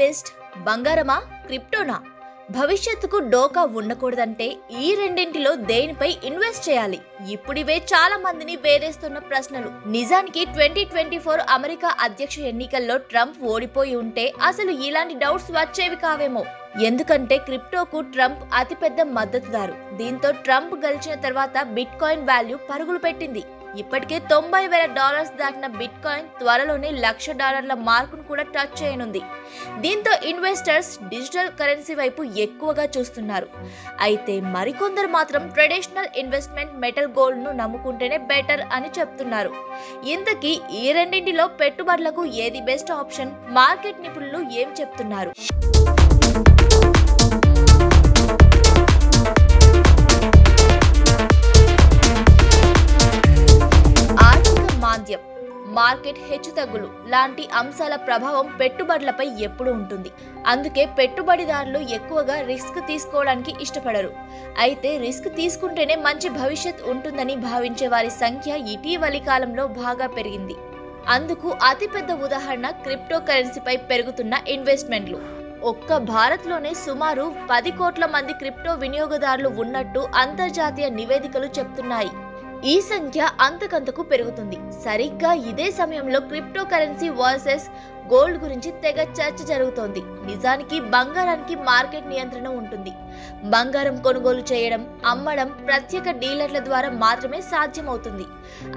Best, బంగారమా క్రిప్టోనా? భవిష్యత్తుకు డోకా ఉండకూడదంటే ఈ రెండింటిలో దేనిపై ఇన్వెస్ట్ చేయాలి? ఇప్పుడివే చాలా మందిని వేధిస్తున్న ప్రశ్నలు. నిజానికి 2024 అమెరికా అధ్యక్ష ఎన్నికల్లో ట్రంప్ ఓడిపోయి ఉంటే అసలు ఇలాంటి డౌట్స్ వచ్చేవి కావేమో. ఎందుకంటే క్రిప్టోకు ట్రంప్ అతిపెద్ద మద్దతుదారు. దీంతో ట్రంప్ గెలిచిన తర్వాత బిట్ కాయిన్ వాల్యూ పరుగులు పెట్టింది. ఇప్పటికే $90,000 దాటిన బిట్ కాయిన్ త్వరలోనే $1,00,000 మార్కును కూడా టచ్ చేయనుంది. దీంతో ఇన్వెస్టర్స్ డిజిటల్ కరెన్సీ వైపు ఎక్కువగా చూస్తున్నారు. అయితే మరికొందరు మాత్రం ట్రెడిషనల్ ఇన్వెస్ట్మెంట్ మెటల్ గోల్డ్ ను నమ్ముకుంటేనే బెటర్ అని చెప్తున్నారు. ఇంతకీ ఈ రెండింటిలో పెట్టుబడులకు ఏది బెస్ట్ ఆప్షన్? మార్కెట్ నిపుణులు ఏం చెప్తున్నారు? మార్కెట్ హెచ్చుతగ్గులు లాంటి అంశాల ప్రభావం పెట్టుబడులపై ఎప్పుడూ ఉంటుంది. అందుకే పెట్టుబడిదారులు ఎక్కువగా రిస్క్ తీసుకోవడానికి ఇష్టపడరు. అయితే రిస్క్ తీసుకుంటేనే మంచి భవిష్యత్ ఉంటుందని భావించే వారి సంఖ్య ఇటీవలి కాలంలో బాగా పెరిగింది. అందుకు అతిపెద్ద ఉదాహరణ క్రిప్టో కరెన్సీపై పెరుగుతున్న ఇన్వెస్ట్మెంట్లు. ఒక్క భారత్లోనే సుమారు 10 కోట్ల మంది క్రిప్టో వినియోగదారులు ఉన్నట్టు అంతర్జాతీయ నివేదికలు చెప్తున్నాయి. ఈ సంఖ్య అంతకంతకు పెరుగుతుంది. సరిగ్గా ఇదే సమయంలో క్రిప్టో కరెన్సీ వర్సెస్ గోల్డ్ గురించి తెగ చర్చ జరుగుతోంది. నిజానికి బంగారానికి మార్కెట్ నియంత్రణ ఉంటుంది. బంగారం కొనుగోలు చేయడం, అమ్మడం ప్రత్యేక డీలర్ల ద్వారా మాత్రమే సాధ్యమవుతుంది.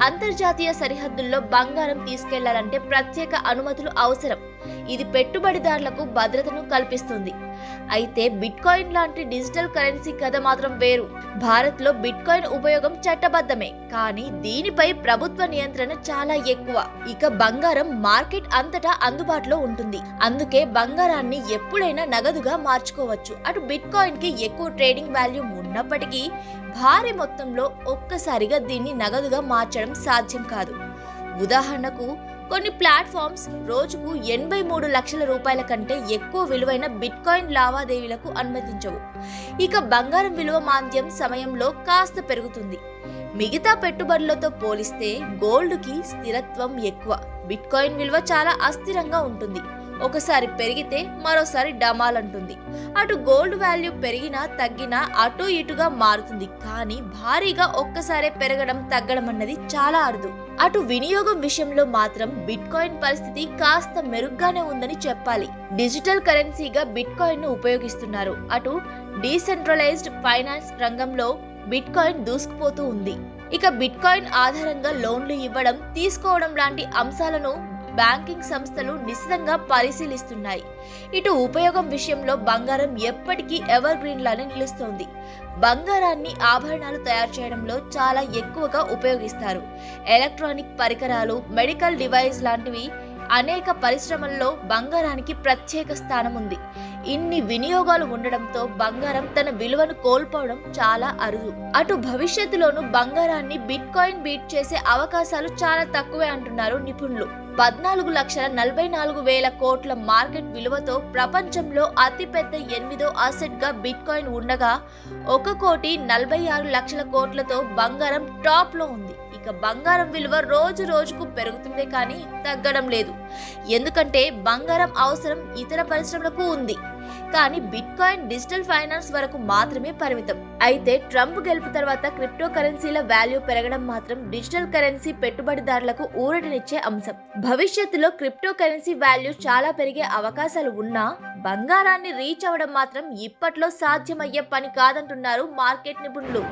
అంతర్జాతీయ సరిహద్దుల్లో బంగారం తీసుకెళ్లాలంటే ప్రత్యేక అనుమతులు అవసరం. ఇది పెట్టుబడిదారులకు భద్రతను కల్పిస్తుంది. అయితే బిట్ కాయిన్ లాంటి డిజిటల్ కరెన్సీ కథ మాత్రం వేరు. భారత్లో బిట్ కాయిన్ ఉపయోగం చట్టబద్ధమే, కానీ దీనిపై ప్రభుత్వ నియంత్రణ చాలా ఎక్కువ. ఇక బంగారం మార్కెట్ అంతటా అందుబాటులో ఉంటుంది. అందుకే బంగారాన్ని ఎప్పుడైనా నగదుగా మార్చుకోవచ్చు. అటు బిట్ కాయిన్ కి ఎక్కువ ట్రేడింగ్ వాల్యూ ఉన్నప్పటికీ భారీ మొత్తంలో ఒక్కసారిగా దీన్ని నగదుగా మార్చడం సాధ్యం కాదు. ఉదాహరణకు కొన్ని ప్లాట్ఫామ్స్ రోజుకు 83 లక్షల రూపాయల కంటే ఎక్కువ విలువైన బిట్ కాయిన్ లావాదేవీలకు అనుమతించవు. ఇక బంగారం విలువ మాంద్యం సమయంలో కాస్త పెరుగుతుంది. మిగతా పెట్టుబడులతో పోలిస్తే గోల్డ్ కి స్థిరత్వం ఎక్కువ. బిట్ కాయిన్ విలువ చాలా అస్థిరంగా ఉంటుంది. ఒకసారి పెరిగితే మరోసారి డమాల్ అంటుంది. అటు గోల్డ్ వాల్యూ పెరిగినా తగ్గినా అటు ఇటుగా మారుతుంది. కానీ భారీగా ఒక్కసారే పెరగడం తగ్గడం అన్నది చాలా అరుదు. అటు వినియోగం విషయంలో మాత్రం బిట్ కాయిన్ పరిస్థితి కాస్త మెరుగ్గానే ఉందని చెప్పాలి. డిజిటల్ కరెన్సీగా బిట్ కాయిన్ ను ఉపయోగిస్తున్నారు. అటు డీసెంట్రలైజ్డ్ ఫైనాన్స్ రంగంలో బిట్ కాయిన్ దూసుకుపోతూ ఉంది. ఇక బిట్ కాయిన్ ఆధారంగా లోన్లు ఇవ్వడం, తీసుకోవడం లాంటి అంశాలను బ్యాంకింగ్ సంస్థలు నిశితంగా పరిశీలిస్తున్నాయి. ఇటు ఉపయోగం విషయంలో బంగారం ఎప్పటికీ ఎవర్ గ్రీన్ లానే నిలుస్తోంది. బంగారాన్ని ఆభరణాలు తయారు చేయడంలో చాలా ఎక్కువగా ఉపయోగిస్తారు. ఎలక్ట్రానిక్ పరికరాలు, మెడికల్ డివైస్ లాంటివి అనేక పరిశ్రమల్లో బంగారానికి ప్రత్యేక స్థానం ఉంది. ఇన్ని వినియోగాలు ఉండడంతో బంగారం తన విలువను కోల్పోవడం చాలా అరుదు. అటు భవిష్యత్తులోనూ బంగారాన్ని బిట్ కాయిన్ బీట్ చేసే అవకాశాలు చాలా తక్కువే అంటున్నారు నిపుణులు. 14,44,000 కోట్ల మార్కెట్ విలువతో ప్రపంచంలో అతిపెద్ద 8వ అసెట్ గా బిట్ కాయిన్ ఉండగా 1,46,00,000 కోట్లతో బంగారం టాప్ లో ఉంది. ఇక బంగారం విలువ రోజు రోజుకు పెరుగుతుందే కానీ తగ్గడం లేదు. ఎందుకంటే బంగారం అవసరం ఇతర పరిశ్రమలకు ఉంది. కానీ బిట్ కాయిన్ డిజిటల్ ఫైనాన్స్ వరకు మాత్రమే పరిమితం. అయితే ట్రంప్ గెలుపు తర్వాత క్రిప్టో కరెన్సీల వాల్యూ పెరగడం మాత్రం డిజిటల్ కరెన్సీ పెట్టుబడిదారులకు ఊరటనిచ్చే అంశం. భవిష్యత్తులో క్రిప్టో కరెన్సీ వాల్యూ చాలా పెరిగే అవకాశాలు ఉన్నా బంగారాన్ని రీచ్ అవ్వడం మాత్రం ఇప్పట్లో సాధ్యమయ్యే పని కాదంటున్నారు మార్కెట్ నిపుణులు.